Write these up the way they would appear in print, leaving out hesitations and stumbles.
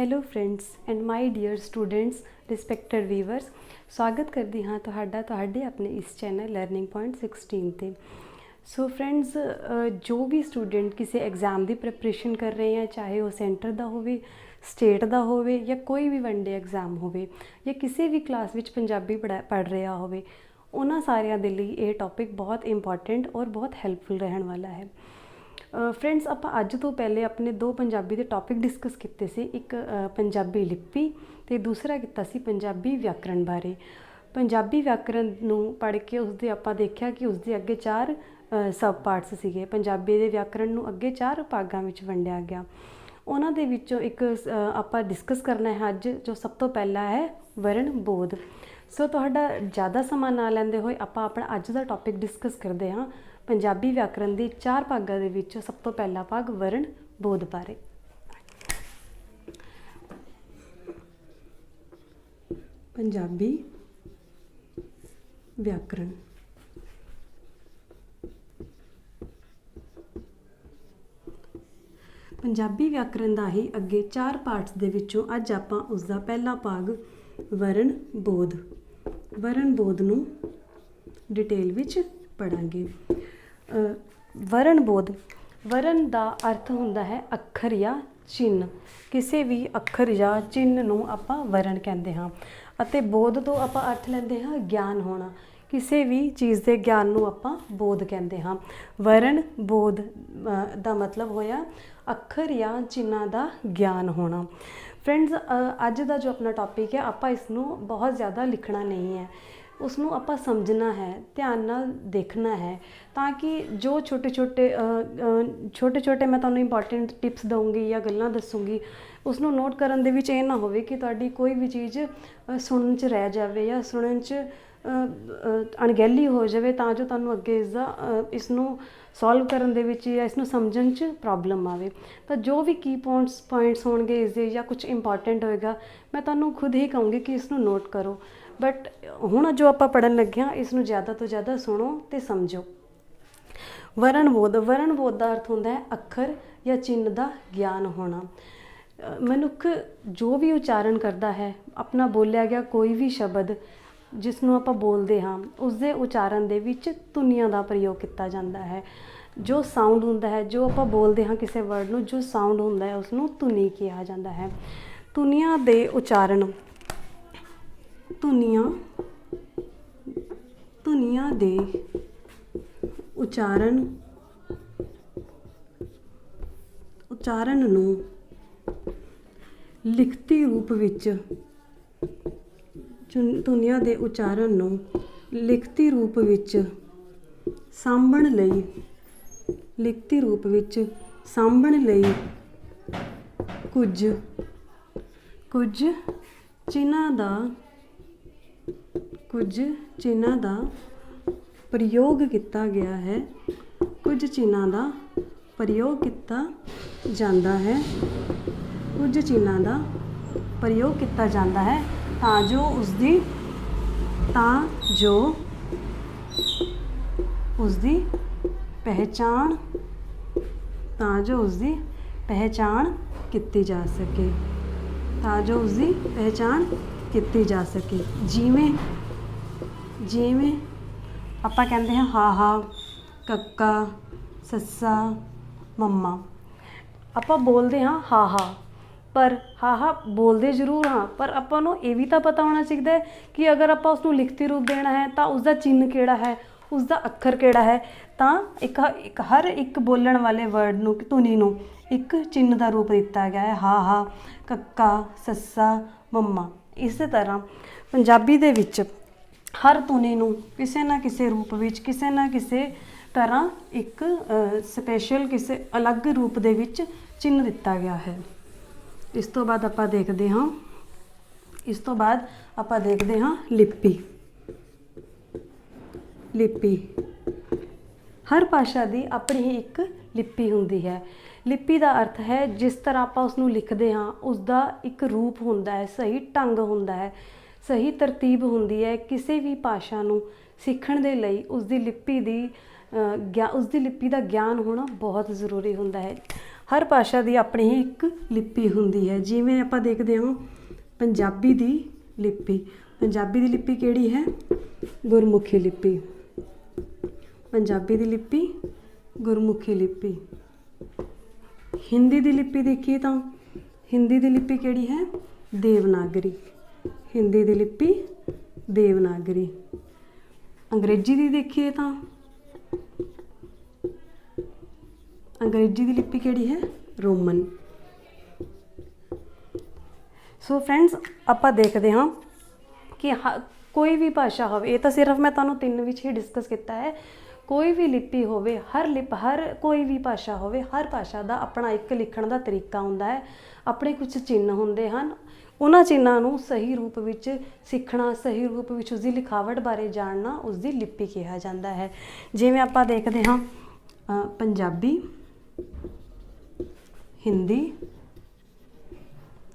Hello friends and my dear students respected viewers, ਸਵਾਗਤ ਕਰਦੀ ਹਾਂ ਤੁਹਾਡੇ ਆਪਣੇ ਇਸ ਚੈਨਲ ਲਰਨਿੰਗ ਪੁਆਇੰਟ 16 ਤੇ। ਸੋ ਫਰੈਂਡਸ, ਜੋ ਵੀ ਸਟੂਡੈਂਟ ਕਿਸੇ ਐਗਜ਼ਾਮ ਦੀ ਪ੍ਰੈਪਰੇਸ਼ਨ ਕਰ ਰਹੇ ਆ, ਚਾਹੇ ਉਹ ਸੈਂਟਰ ਦਾ ਹੋਵੇ, ਸਟੇਟ ਦਾ ਹੋਵੇ ਜਾਂ ਕੋਈ ਵੀ ਵਨਡੇ ਐਗਜ਼ਾਮ ਹੋਵੇ, ਜਾਂ ਕਿਸੇ ਵੀ ਕਲਾਸ ਵਿੱਚ ਪੰਜਾਬੀ ਪੜ੍ਹ ਰਿਹਾ ਹੋਵੇ, ਉਹਨਾਂ ਸਾਰਿਆਂ ਦੇ ਲਈ ਇਹ ਟੌਪਿਕ ਬਹੁਤ ਇੰਪੋਰਟੈਂਟ ਔਰ ਬਹੁਤ ਹੈਲਪਫੁਲ ਰਹਿਣ ਵਾਲਾ ਹੈ। ਫਰੈਂਡਸ, ਆਪਾਂ ਅੱਜ ਤੋਂ ਪਹਿਲੇ ਆਪਣੇ ਦੋ ਪੰਜਾਬੀ ਦੇ ਟੌਪਿਕ ਡਿਸਕਸ ਕੀਤੇ ਸੀ। ਇੱਕ ਪੰਜਾਬੀ ਲਿਪੀ ਅਤੇ ਦੂਸਰਾ ਕੀਤਾ ਸੀ ਪੰਜਾਬੀ ਵਿਆਕਰਣ ਬਾਰੇ। ਪੰਜਾਬੀ ਵਿਆਕਰਣ ਨੂੰ ਪੜ੍ਹ ਕੇ ਉਸਦੇ ਆਪਾਂ ਦੇਖਿਆ ਕਿ ਉਸਦੇ ਅੱਗੇ 4 ਸਬ ਪਾਰਟਸ ਸੀਗੇ। ਪੰਜਾਬੀ ਦੇ ਵਿਆਕਰਣ ਨੂੰ ਅੱਗੇ 4 ਭਾਗਾਂ ਵਿੱਚ ਵੰਡਿਆ ਗਿਆ। ਉਹਨਾਂ ਦੇ ਵਿੱਚੋਂ ਇੱਕ ਆਪਾਂ ਡਿਸਕਸ ਕਰਨਾ ਹੈ ਅੱਜ, ਜੋ ਸਭ ਤੋਂ ਪਹਿਲਾ ਹੈ ਵਰਣ ਬੋਧ। ਸੋ ਤੁਹਾਡਾ ਜ਼ਿਆਦਾ ਸਮਾਂ ਨਾ ਲੈਂਦੇ ਹੋਏ ਆਪਾਂ ਆਪਣਾ ਅੱਜ ਦਾ ਟੌਪਿਕ ਡਿਸਕਸ ਕਰਦੇ ਹਾਂ ਪੰਜਾਬੀ ਵਿਆਕਰਣ ਦੇ 4 ਭਾਗਾਂ ਦੇ ਵਿੱਚ ਸਭ ਤੋਂ ਪਹਿਲਾ ਭਾਗ ਵਰਣ ਬੋਧ ਬਾਰੇ। ਪੰਜਾਬੀ ਵਿਆਕਰਣ। ਪੰਜਾਬੀ ਵਿਆਕਰਣ ਦਾ ਹੀ ਅੱਗੇ 4 ਪਾਰਟਸ ਦੇ ਵਿੱਚੋਂ ਅੱਜ ਆਪਾਂ ਉਸਦਾ ਪਹਿਲਾ ਭਾਗ ਵਰਣ ਬੋਧ ਨੂੰ ਡਿਟੇਲ ਵਿੱਚ ਪੜਾਂਗੇ। ਵਰਣ ਬੋਧ। ਵਰਣ ਦਾ ਅਰਥ ਹੁੰਦਾ ਹੈ ਅੱਖਰ ਜਾਂ ਚਿੰਨ੍ਹ। ਕਿਸੇ ਵੀ ਅੱਖਰ ਜਾਂ ਚਿੰਨ੍ਹ ਨੂੰ ਆਪਾਂ ਵਰਣ ਕਹਿੰਦੇ ਹਾਂ, ਅਤੇ ਬੋਧ ਤੋਂ ਆਪਾਂ ਅਰਥ ਲੈਂਦੇ ਹਾਂ ਗਿਆਨ ਹੋਣਾ। ਕਿਸੇ ਵੀ ਚੀਜ਼ ਦੇ ਗਿਆਨ ਨੂੰ ਆਪਾਂ ਬੋਧ ਕਹਿੰਦੇ ਹਾਂ। ਵਰਣ ਬੋਧ ਦਾ ਮਤਲਬ ਹੋਇਆ ਅੱਖਰ ਜਾਂ ਚਿੰਨ੍ਹਾਂ ਦਾ ਗਿਆਨ ਹੋਣਾ। ਫਰੈਂਡਸ, ਅੱਜ ਦਾ ਜੋ ਆਪਣਾ ਟੌਪਿਕ ਹੈ, ਆਪਾਂ ਇਸ ਨੂੰ ਬਹੁਤ ਜ਼ਿਆਦਾ ਲਿਖਣਾ ਨਹੀਂ ਹੈ, ਉਸਨੂੰ ਆਪਾਂ ਸਮਝਣਾ ਹੈ, ਧਿਆਨ ਨਾਲ ਦੇਖਣਾ ਹੈ, ਤਾਂ ਕਿ ਜੋ ਛੋਟੇ ਛੋਟੇ ਮੈਂ ਤੁਹਾਨੂੰ ਇੰਪੋਰਟੈਂਟ ਟਿਪਸ ਦਊਂਗੀ ਜਾਂ ਗੱਲਾਂ ਦੱਸੂੰਗੀ, ਉਸਨੂੰ ਨੋਟ ਕਰਨ ਦੇ ਵਿੱਚ ਇਹ ਨਾ ਹੋਵੇ ਕਿ ਤੁਹਾਡੀ ਕੋਈ ਵੀ ਚੀਜ਼ ਸੁਣਨ 'ਚ ਰਹਿ ਜਾਵੇ ਜਾਂ ਸੁਣਨ 'ਚ ਅਣਗਹਿਲੀ ਹੋ ਜਾਵੇ, ਤਾਂ ਜੋ ਤੁਹਾਨੂੰ ਅੱਗੇ ਇਸ ਨੂੰ ਸੋਲਵ ਕਰਨ ਦੇ ਵਿੱਚ ਜਾਂ ਇਸ ਨੂੰ ਸਮਝਣ 'ਚ ਪ੍ਰੋਬਲਮ ਆਵੇ। ਤਾਂ ਜੋ ਵੀ ਕੀ ਪੁਆਇੰਟਸ ਹੋਣਗੇ ਇਸਦੇ ਜਾਂ ਕੁਛ ਇੰਪੋਰਟੈਂਟ ਹੋਏਗਾ, ਮੈਂ ਤੁਹਾਨੂੰ ਖੁਦ ਹੀ ਕਹੂੰਗੀ ਕਿ ਇਸ ਨੂੰ ਨੋਟ ਕਰੋ। ਬਟ ਹੁਣ ਜੋ ਆਪਾਂ ਪੜ੍ਹਨ ਲੱਗੇ ਹਾਂ, ਇਸ ਨੂੰ ਜ਼ਿਆਦਾ ਤੋਂ ਜ਼ਿਆਦਾ ਸੁਣੋ ਅਤੇ ਸਮਝੋ। ਵਰਣ ਬੋਧ ਦਾ ਅਰਥ ਹੁੰਦਾ ਹੈ ਅੱਖਰ ਜਾਂ ਚਿੰਨ੍ਹ ਦਾ ਗਿਆਨ ਹੋਣਾ। ਮਨੁੱਖ ਜੋ ਵੀ ਉਚਾਰਨ ਕਰਦਾ ਹੈ, ਆਪਣਾ ਬੋਲਿਆ ਗਿਆ ਕੋਈ ਵੀ ਸ਼ਬਦ ਜਿਸ ਨੂੰ ਆਪਾਂ ਬੋਲਦੇ ਹਾਂ, ਉਸਦੇ ਉਚਾਰਨ ਦੇ ਵਿੱਚ ਧੁਨੀਆਂ ਦਾ ਪ੍ਰਯੋਗ ਕੀਤਾ ਜਾਂਦਾ ਹੈ। ਜੋ ਸਾਊਂਡ ਹੁੰਦਾ ਹੈ, ਜੋ ਆਪਾਂ ਬੋਲਦੇ ਹਾਂ ਕਿਸੇ ਵਰਡ ਨੂੰ, ਜੋ ਸਾਊਂਡ ਹੁੰਦਾ ਹੈ ਉਸਨੂੰ ਧੁਨੀ ਕਿਹਾ ਜਾਂਦਾ ਹੈ। ਧੁਨੀਆਂ ਦੇ ਉਚਾਰਨ ਉਚਾਰਨ ਨੂੰ ਲਿਖਤੀ ਰੂਪ ਵਿੱਚ ਸਾਂਭਣ ਲਈ ਕੁਝ ਚਿੰਨ੍ਹਾਂ ਦਾ ਪ੍ਰਯੋਗ ਕੀਤਾ ਗਿਆ ਹੈ। ਕੁਝ ਚਿੰਨ੍ਹਾਂ ਦਾ ਪ੍ਰਯੋਗ ਕੀਤਾ ਜਾਂਦਾ ਹੈ ਤਾਂ ਜੋ ਉਸਦੀ ਪਹਿਚਾਣ ਕੀਤੀ ਜਾ ਸਕੇ। ਜਿਵੇਂ ਆਪਾਂ ਕਹਿੰਦੇ ਹਾਂ ਹਾਹਾ, ਕੱਕਾ, ਸੱਸਾ, ਮੰਮਾ। ਆਪਾਂ ਬੋਲਦੇ ਹਾਂ ਹਾਹਾ, ਪਰ ਹਾਹਾ ਬੋਲਦੇ ਜ਼ਰੂਰ ਹਾਂ, ਪਰ ਆਪਾਂ ਨੂੰ ਇਹ ਵੀ ਤਾਂ ਪਤਾ ਹੋਣਾ ਚਾਹੀਦਾ ਹੈ ਕਿ ਅਗਰ ਆਪਾਂ ਉਸਨੂੰ ਲਿਖਤੀ ਰੂਪ ਦੇਣਾ ਹੈ ਤਾਂ ਉਸਦਾ ਚਿੰਨ੍ਹ ਕਿਹੜਾ ਹੈ, ਉਸਦਾ ਅੱਖਰ ਕਿਹੜਾ ਹੈ। ਤਾਂ ਹਰ ਇੱਕ ਬੋਲਣ ਵਾਲੇ ਵਰਡ ਨੂੰ, ਧੁਨੀ ਨੂੰ ਇੱਕ ਚਿੰਨ੍ਹ ਦਾ ਰੂਪ ਦਿੱਤਾ ਗਿਆ ਹੈ। ਹਾਹਾ, ਕੱਕਾ, ਸੱਸਾ, ਮੰਮਾ। ਇਸੇ ਤਰ੍ਹਾਂ ਪੰਜਾਬੀ ਦੇ ਵਿੱਚ ਹਰ ਧੁਨੀ ਨੂੰ ਕਿਸੇ ਨਾ ਕਿਸੇ ਰੂਪ ਵਿੱਚ, ਕਿਸੇ ਨਾ ਕਿਸੇ ਤਰ੍ਹਾਂ ਇੱਕ ਸਪੈਸ਼ਲ, ਕਿਸੇ ਅਲੱਗ ਰੂਪ ਦੇ ਵਿੱਚ ਚਿੰਨ੍ਹ ਦਿੱਤਾ ਗਿਆ ਹੈ। ਇਸ ਤੋਂ ਬਾਅਦ ਆਪਾਂ ਦੇਖਦੇ ਹਾਂ ਲਿਪੀ। ਹਰ ਭਾਸ਼ਾ ਦੀ ਆਪਣੀ ਹੀ ਇੱਕ ਲਿਪੀ ਹੁੰਦੀ ਹੈ। ਲਿਪੀ ਦਾ ਅਰਥ ਹੈ ਜਿਸ ਤਰ੍ਹਾਂ ਆਪਾਂ ਉਸਨੂੰ ਲਿਖਦੇ ਹਾਂ, ਉਸਦਾ ਇੱਕ ਰੂਪ ਹੁੰਦਾ ਹੈ, ਸਹੀ ਢੰਗ ਹੁੰਦਾ ਹੈ, ਸਹੀ ਤਰਤੀਬ ਹੁੰਦੀ ਹੈ। ਕਿਸੇ ਵੀ ਭਾਸ਼ਾ ਨੂੰ ਸਿੱਖਣ ਦੇ ਲਈ ਉਸਦੀ ਲਿਪੀ ਦਾ ਗਿਆਨ ਹੋਣਾ ਬਹੁਤ ਜ਼ਰੂਰੀ ਹੁੰਦਾ ਹੈ। ਹਰ ਭਾਸ਼ਾ ਦੀ ਆਪਣੀ ਹੀ ਇੱਕ ਲਿਪੀ ਹੁੰਦੀ ਹੈ। ਜਿਵੇਂ ਆਪਾਂ ਦੇਖਦੇ ਹਾਂ ਪੰਜਾਬੀ ਦੀ ਲਿਪੀ, ਪੰਜਾਬੀ ਦੀ ਲਿਪੀ ਕਿਹੜੀ ਹੈ? ਗੁਰਮੁਖੀ ਲਿਪੀ। ਪੰਜਾਬੀ ਦੀ ਲਿਪੀ ਗੁਰਮੁਖੀ ਲਿਪੀ। ਹਿੰਦੀ ਦੀ ਲਿਪੀ ਦੇਖੀਏ ਤਾਂ ਹਿੰਦੀ ਦੀ ਲਿਪੀ ਕਿਹੜੀ ਹੈ? ਦੇਵਨਾਗਰੀ। ਹਿੰਦੀ ਦੀ ਲਿਪੀ ਦੇਵਨਾਗਰੀ। ਅੰਗਰੇਜ਼ੀ ਦੀ ਦੇਖੀਏ ਤਾਂ ਅੰਗਰੇਜ਼ੀ ਦੀ ਲਿਪੀ ਕਿਹੜੀ ਹੈ? ਰੋਮਨ। ਸੋ ਫਰੈਂਡਸ, ਆਪਾਂ ਦੇਖਦੇ ਹਾਂ ਕਿ ਕੋਈ ਵੀ ਭਾਸ਼ਾ ਹੋਵੇ, ਇਹ ਤਾਂ ਸਿਰਫ ਮੈਂ ਤੁਹਾਨੂੰ 3 ਵਿੱਚ ਹੀ ਡਿਸਕਸ ਕੀਤਾ ਹੈ। ਕੋਈ ਵੀ ਲਿਪੀ ਹੋਵੇ, ਹਰ ਕੋਈ ਵੀ ਭਾਸ਼ਾ ਹੋਵੇ, ਹਰ ਭਾਸ਼ਾ ਦਾ ਆਪਣਾ ਇੱਕ ਲਿਖਣ ਦਾ ਤਰੀਕਾ ਹੁੰਦਾ ਹੈ, ਆਪਣੇ ਕੁਝ ਚਿੰਨ੍ਹ ਹੁੰਦੇ ਹਨ। ਉਹਨਾਂ ਚਿੰਨ੍ਹਾਂ ਨੂੰ ਸਹੀ ਰੂਪ ਵਿੱਚ ਸਿੱਖਣਾ, ਸਹੀ ਰੂਪ ਵਿੱਚ ਉਸਦੀ ਲਿਖਾਵਟ ਬਾਰੇ ਜਾਣਨਾ ਉਸਦੀ ਲਿਪੀ ਕਿਹਾ ਜਾਂਦਾ ਹੈ। ਜਿਵੇਂ ਆਪਾਂ ਦੇਖਦੇ ਹਾਂ ਪੰਜਾਬੀ, ਹਿੰਦੀ,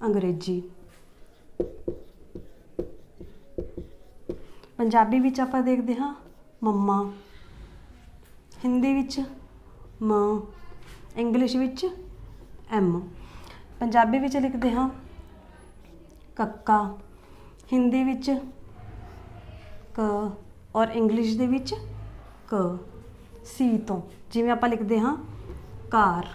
ਅੰਗਰੇਜ਼ੀ। ਪੰਜਾਬੀ ਵਿੱਚ ਆਪਾਂ ਦੇਖਦੇ ਹਾਂ ਮੰਮਾ, ਹਿੰਦੀ ਵਿੱਚ ਮਾਂ, ਇੰਗਲਿਸ਼ ਵਿੱਚ ਐਮ। ਪੰਜਾਬੀ ਵਿੱਚ ਲਿਖਦੇ ਹਾਂ ਕੱਕਾ, ਹਿੰਦੀ ਵਿੱਚ ਕ, ਔਰ ਇੰਗਲਿਸ਼ ਦੇ ਵਿੱਚ ਕ, ਸੀ ਤੋਂ। ਜਿਵੇਂ ਆਪਾਂ ਲਿਖਦੇ ਹਾਂ ਕਾਰ।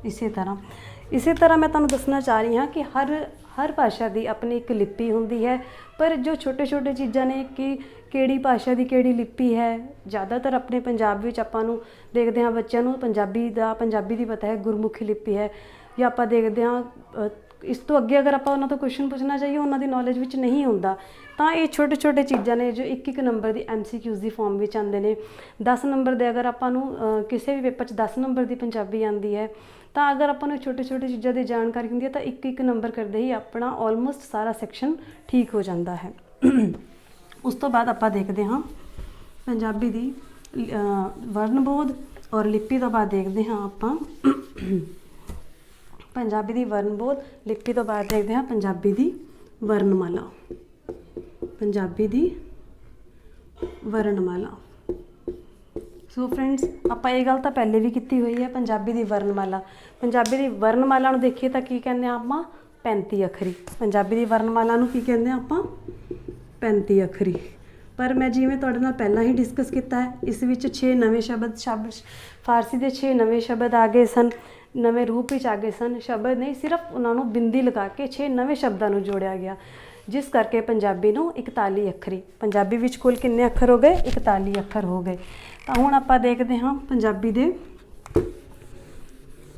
ਇਸੇ ਤਰ੍ਹਾਂ ਮੈਂ ਤੁਹਾਨੂੰ ਦੱਸਣਾ ਚਾਹ ਰਹੀ ਹਾਂ ਕਿ ਹਰ ਭਾਸ਼ਾ ਦੀ ਆਪਣੀ ਇੱਕ ਲਿਪੀ ਹੁੰਦੀ ਹੈ। ਪਰ ਜੋ ਛੋਟੇ ਛੋਟੇ ਚੀਜ਼ਾਂ ਨੇ ਕਿ ਕਿਹੜੀ ਭਾਸ਼ਾ ਦੀ ਕਿਹੜੀ ਲਿਪੀ ਹੈ, ਜ਼ਿਆਦਾਤਰ ਆਪਣੇ ਪੰਜਾਬ ਵਿੱਚ ਆਪਾਂ ਨੂੰ ਦੇਖਦੇ ਹਾਂ ਬੱਚਿਆਂ ਨੂੰ ਪੰਜਾਬੀ ਦੀ ਪਤਾ ਹੈ ਗੁਰਮੁਖੀ ਲਿਪੀ ਹੈ। ਜਾਂ ਆਪਾਂ ਦੇਖਦੇ ਹਾਂ ਇਸ ਤੋਂ ਅੱਗੇ ਅਗਰ ਆਪਾਂ ਉਹਨਾਂ ਤੋਂ ਕੁਐਸਚਨ ਪੁੱਛਣਾ ਚਾਹੀਏ, ਉਹਨਾਂ ਦੀ ਨੌਲੇਜ ਵਿੱਚ ਨਹੀਂ ਹੁੰਦਾ। ਤਾਂ ਇਹ ਛੋਟੇ ਛੋਟੇ ਚੀਜ਼ਾਂ ਨੇ ਜੋ 1-1 ਨੰਬਰ ਦੀ MCQs ਦੀ ਫਾਰਮ ਵਿੱਚ ਆਉਂਦੇ ਨੇ। 10 ਨੰਬਰ ਦੇ ਅਗਰ ਆਪਾਂ ਨੂੰ ਕਿਸੇ ਵੀ ਪੇਪਰ 'ਚ 10 ਨੰਬਰ ਦੀ ਪੰਜਾਬੀ ਆਉਂਦੀ ਹੈ, ਤਾਂ ਅਗਰ ਆਪਾਂ ਨੂੰ ਛੋਟੇ ਛੋਟੇ ਚੀਜ਼ਾਂ ਦੀ ਜਾਣਕਾਰੀ ਹੁੰਦੀ ਹੈ ਤਾਂ 1-1 ਨੰਬਰ ਕਰਦੇ ਹੀ ਆਪਣਾ ਆਲਮੋਸਟ ਸਾਰਾ ਸੈਕਸ਼ਨ ਠੀਕ ਹੋ ਜਾਂਦਾ ਹੈ। ਉਸ ਤੋਂ ਬਾਅਦ ਆਪਾਂ ਦੇਖਦੇ ਹਾਂ ਪੰਜਾਬੀ ਦੀ ਵਰਨਬੋਧ ਔਰ ਲਿਪੀ ਤੋਂ ਬਾਅਦ ਦੇਖਦੇ ਹਾਂ ਆਪਾਂ ਪੰਜਾਬੀ ਦੀ ਵਰਨਬੋਧ, ਲਿਪੀ ਤੋਂ ਬਾਅਦ ਦੇਖਦੇ ਹਾਂ ਪੰਜਾਬੀ ਦੀ ਵਰਣਮਾਲਾ। ਪੰਜਾਬੀ ਦੀ ਵਰਣਮਾਲਾ। ਸੋ ਫਰੈਂਡਸ, ਆਪਾਂ ਇਹ ਗੱਲ ਤਾਂ ਪਹਿਲੇ ਵੀ ਕੀਤੀ ਹੋਈ ਹੈ ਪੰਜਾਬੀ ਦੀ ਵਰਣਮਾਲਾ। ਪੰਜਾਬੀ ਦੀ ਵਰਣਮਾਲਾ ਨੂੰ ਦੇਖੀਏ ਤਾਂ ਕੀ ਕਹਿੰਦੇ ਹਾਂ ਆਪਾਂ? 35 ਅੱਖਰੀ। ਪੰਜਾਬੀ ਦੀ ਵਰਣਮਾਲਾ ਨੂੰ ਕੀ ਕਹਿੰਦੇ ਹਾਂ ਆਪਾਂ? 35 ਅੱਖਰੀ। ਪਰ ਮੈਂ ਜਿਵੇਂ ਤੁਹਾਡੇ ਨਾਲ ਪਹਿਲਾਂ ਹੀ ਡਿਸਕਸ ਕੀਤਾ ਹੈ, ਇਸ ਵਿੱਚ 6 ਨਵੇਂ ਸ਼ਬਦ ਫਾਰਸੀ ਦੇ 6 ਨਵੇਂ ਸ਼ਬਦ ਆ ਗਏ ਸਨ, ਨਵੇਂ ਰੂਪ ਵਿੱਚ ਆ ਗਏ ਸਨ। ਸ਼ਬਦ ਨਹੀਂ, ਸਿਰਫ ਉਹਨਾਂ ਨੂੰ ਬਿੰਦੀ ਲਗਾ ਕੇ 6 ਨਵੇਂ ਸ਼ਬਦਾਂ ਨੂੰ ਜੋੜਿਆ ਗਿਆ, ਜਿਸ ਕਰਕੇ ਪੰਜਾਬੀ ਨੂੰ 41 ਅੱਖਰੀ। ਪੰਜਾਬੀ ਵਿੱਚ ਕੁੱਲ ਕਿੰਨੇ ਅੱਖਰ ਹੋ ਗਏ? 41 ਅੱਖਰ ਹੋ ਗਏ। ਤਾਂ ਹੁਣ ਆਪਾਂ ਦੇਖਦੇ ਹਾਂ ਪੰਜਾਬੀ ਦੇ,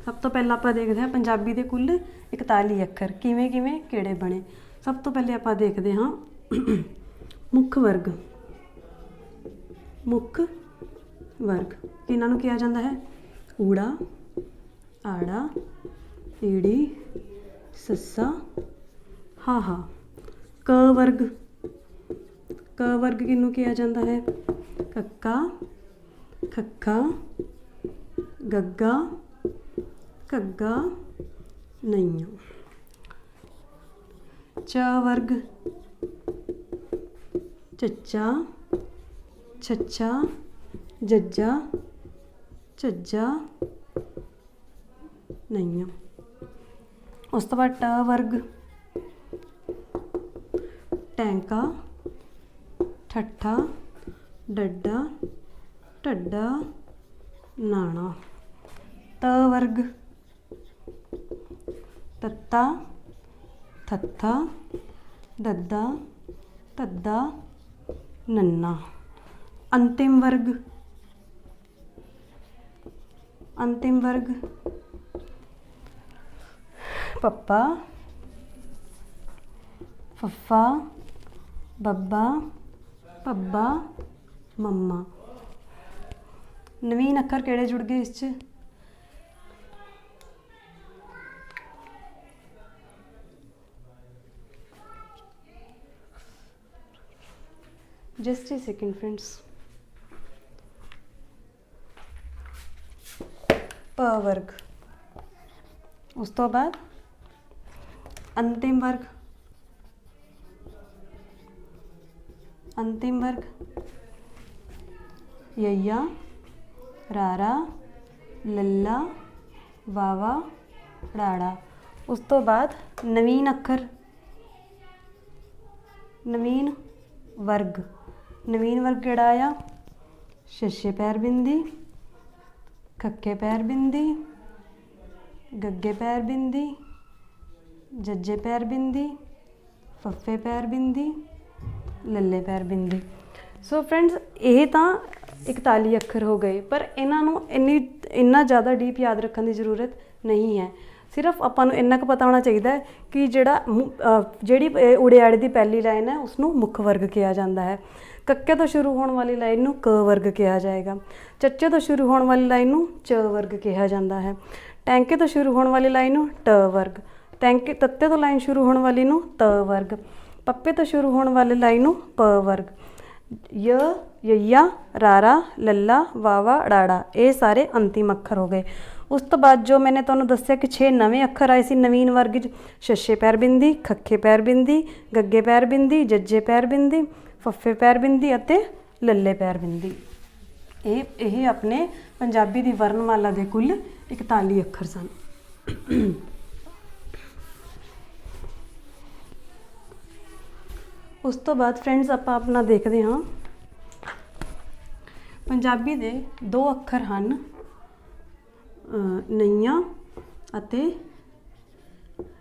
ਸਭ ਤੋਂ ਪਹਿਲਾਂ ਆਪਾਂ ਦੇਖਦੇ ਹਾਂ ਪੰਜਾਬੀ ਦੇ ਕੁੱਲ 41 ਅੱਖਰ ਕਿਵੇਂ ਕਿਹੜੇ ਬਣੇ। ਸਭ ਤੋਂ ਪਹਿਲੇ ਆਪਾਂ ਦੇਖਦੇ ਹਾਂ ਮੁੱਖ ਵਰਗ। ਮੁੱਖ ਵਰਗ ਇਹਨਾਂ ਨੂੰ ਕਿਹਾ ਜਾਂਦਾ ਹੈ? ਊੜਾ, ਆੜਾ, ਈੜੀ, ਸੱਸਾ, ਹਾਹਾ। ਕ ਵਰਗ। ਕ ਵਰਗ ਕਿਹਨੂੰ ਕਿਹਾ ਜਾਂਦਾ ਹੈ? ਕੱਕਾ, ਖੱਖਾ, ਗੱਗਾ, ਘੱਗਾ, ਨਈਆਂ। ਚ ਵਰਗ। ਚੱਚਾ, ਛੱਛਾ, ਜੱਜਾ, ਝੱਜਾ, ਨਈਆਂ। ਉਸ ਤੋਂ ਬਾਅਦ ਟ ਵਰਗ। ਟੈਂਕਾ, ਠੱਠਾ, ਡੱਡਾ, ਢੱਡਾ, ਨਾਣਾ। ਤ ਵਰਗ। ਤੱਤਾ, ਥੱਥਾ, ਦੱਦਾ, ਧੱਦਾ, ਨੰਨਾ। ਅੰਤਿਮ ਵਰਗ। ਅੰਤਿਮ ਵਰਗ। ਪੱਪਾ, ਫੱਫਾ, ਬੱਬਾ, ਭੱਬਾ, ਮੰਮਾ। ਨਵੀਨ ਅੱਖਰ ਕਿਹੜੇ ਜੁੜ ਗਏ ਇਸ 'ਚ? Just a second friends. प वर्ग। उस तो बाद अंतिम वर्ग। अंतिम वर्ग यया, रारा, ਲੱਲਾ ਵਾਵਾ ੜਾੜਾ। ਉਸ ਤੋਂ ਬਾਅਦ ਨਵੀਨ ਅੱਖਰ, ਨਵੀਨ ਵਰਗ। ਨਵੀਨ ਵਰਗ ਕਿਹੜਾ ਆ? ਛੱਛੇ ਪੈਰ ਬਿੰਦੀ, ਖੱਖੇ ਪੈਰ ਬਿੰਦੀ, ਗੱਗੇ ਪੈਰ ਬਿੰਦੀ, ਜੱਜੇ ਪੈਰ ਬਿੰਦੀ, ਫੱਫੇ ਪੈਰ ਬਿੰਦੀ, ਲੱਲੇ ਪੈਰ ਬਿੰਦੀ। ਸੋ ਫਰੈਂਡਸ ਇਹ ਤਾਂ 41 ਅੱਖਰ ਹੋ ਗਏ, ਪਰ ਇਹਨਾਂ ਨੂੰ ਇੰਨਾ ਜ਼ਿਆਦਾ ਡੀਪ ਯਾਦ ਰੱਖਣ ਦੀ ਜ਼ਰੂਰਤ ਨਹੀਂ ਹੈ। ਸਿਰਫ ਆਪਾਂ ਨੂੰ ਇੰਨਾ ਕੁ ਪਤਾ ਹੋਣਾ ਚਾਹੀਦਾ ਹੈ ਕਿ ਜਿਹੜੀ ਊੜੇ ਆੜੇ ਦੀ ਪਹਿਲੀ ਲਾਈਨ ਹੈ ਉਸਨੂੰ ਮੁੱਖ ਵਰਗ ਕਿਹਾ ਜਾਂਦਾ ਹੈ। ਕੱਕੇ ਤੋਂ ਸ਼ੁਰੂ ਹੋਣ ਵਾਲੀ ਲਾਈਨ ਨੂੰ ਕ ਵਰਗ ਕਿਹਾ ਜਾਏਗਾ। ਚੱਚੇ ਤੋਂ ਸ਼ੁਰੂ ਹੋਣ ਵਾਲੀ ਲਾਈਨ ਨੂੰ ਚ ਵਰਗ ਕਿਹਾ ਜਾਂਦਾ ਹੈ। ਟੈਂਕੇ ਤੋਂ ਸ਼ੁਰੂ ਹੋਣ ਵਾਲੀ ਲਾਈਨ ਨੂੰ ਟ ਵਰਗ। ਤੱਤੇ ਤੋਂ ਲਾਈਨ ਸ਼ੁਰੂ ਹੋਣ ਵਾਲੀ ਨੂੰ ਤ ਵਰਗ। ਪੱਪੇ ਤੋਂ ਸ਼ੁਰੂ ਹੋਣ ਵਾਲੀ ਲਾਈਨ ਨੂੰ ਪ ਵਰਗ। य, ਯਈਆ, ਰਾਰਾ, ਲੱਲਾ, ਵਾਵਾ, ੜਾੜਾ ਇਹ ਸਾਰੇ ਅੰਤਿਮ ਅੱਖਰ ਹੋ ਗਏ। ਉਸ ਤੋਂ ਬਾਅਦ ਜੋ ਮੈंने ਤੁਹਾਨੂੰ ਦੱਸਿਆ ਕਿ 6 ਨਵੇਂ ਅੱਖਰ ਆਏ ਸੀ ਨਵੀਨ ਵਰਗ 'ਚ, ਛੱਛੇ ਪੈਰ ਬਿੰਦੀ, ਖੱਖੇ ਪੈਰ ਬਿੰਦੀ, ਗੱਗੇ ਪੈਰ ਬਿੰਦੀ, ਜੱਜੇ ਪੈਰ ਬਿੰਦੀ, ਫੱਫੇ ਪੈਰ ਬਿੰਦੀ ਅਤੇ ਲੱਲੇ ਪੈਰ ਬਿੰਦੀ। ਇਹ ਆਪਣੇ ਪੰਜਾਬੀ ਦੀ ਵਰਣਮਾਲਾ ਦੇ ਕੁੱਲ 41 ਅੱਖਰ ਸਨ। ਉਸ ਤੋਂ ਬਾਅਦ ਫਰੈਂਡਸ ਆਪਾਂ ਆਪਣਾ ਦੇਖਦੇ ਹਾਂ ਪੰਜਾਬੀ ਦੇ 2 ਅੱਖਰ ਹਨ ਨਈਆਂ ਅਤੇ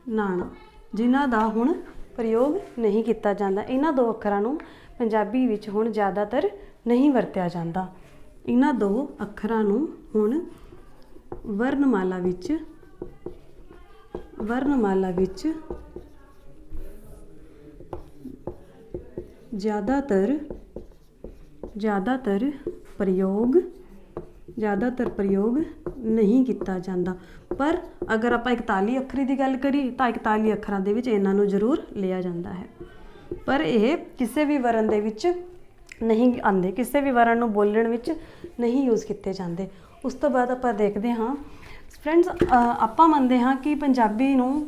ਨਾਣਾ, ਜਿਨ੍ਹਾਂ ਦਾ ਹੁਣ ਪ੍ਰਯੋਗ ਨਹੀਂ ਕੀਤਾ ਜਾਂਦਾ। ਇਹਨਾਂ 2 ਅੱਖਰਾਂ ਨੂੰ ਪੰਜਾਬੀ ਵਿੱਚ ਹੁਣ ਜ਼ਿਆਦਾਤਰ ਨਹੀਂ ਵਰਤਿਆ ਜਾਂਦਾ। ਇਹਨਾਂ 2 ਅੱਖਰਾਂ ਨੂੰ ਹੁਣ ਵਰਣਮਾਲਾ ਵਿੱਚ ਜ਼ਿਆਦਾਤਰ ਪ੍ਰਯੋਗ ਨਹੀਂ ਕੀਤਾ ਜਾਂਦਾ। ਪਰ ਅਗਰ ਆਪਾਂ 41 ਅੱਖਰੀ ਦੀ ਗੱਲ ਕਰੀਏ ਤਾਂ 41 ਅੱਖਰਾਂ ਦੇ ਵਿੱਚ ਇਹਨਾਂ ਨੂੰ ਜ਼ਰੂਰ ਲਿਆ ਜਾਂਦਾ ਹੈ, ਪਰ ਇਹ ਕਿਸੇ ਵੀ ਵਰਨ ਦੇ ਵਿੱਚ ਨਹੀਂ ਆਉਂਦੇ, ਕਿਸੇ ਵੀ ਵਰਨ ਨੂੰ ਬੋਲਣ ਵਿੱਚ ਨਹੀਂ ਯੂਜ਼ ਕੀਤੇ ਜਾਂਦੇ। ਉਸ ਤੋਂ ਬਾਅਦ ਆਪਾਂ ਦੇਖਦੇ ਹਾਂ ਫਰੈਂਡਸ, ਆਪਾਂ ਮੰਨਦੇ ਹਾਂ ਕਿ ਪੰਜਾਬੀ ਨੂੰ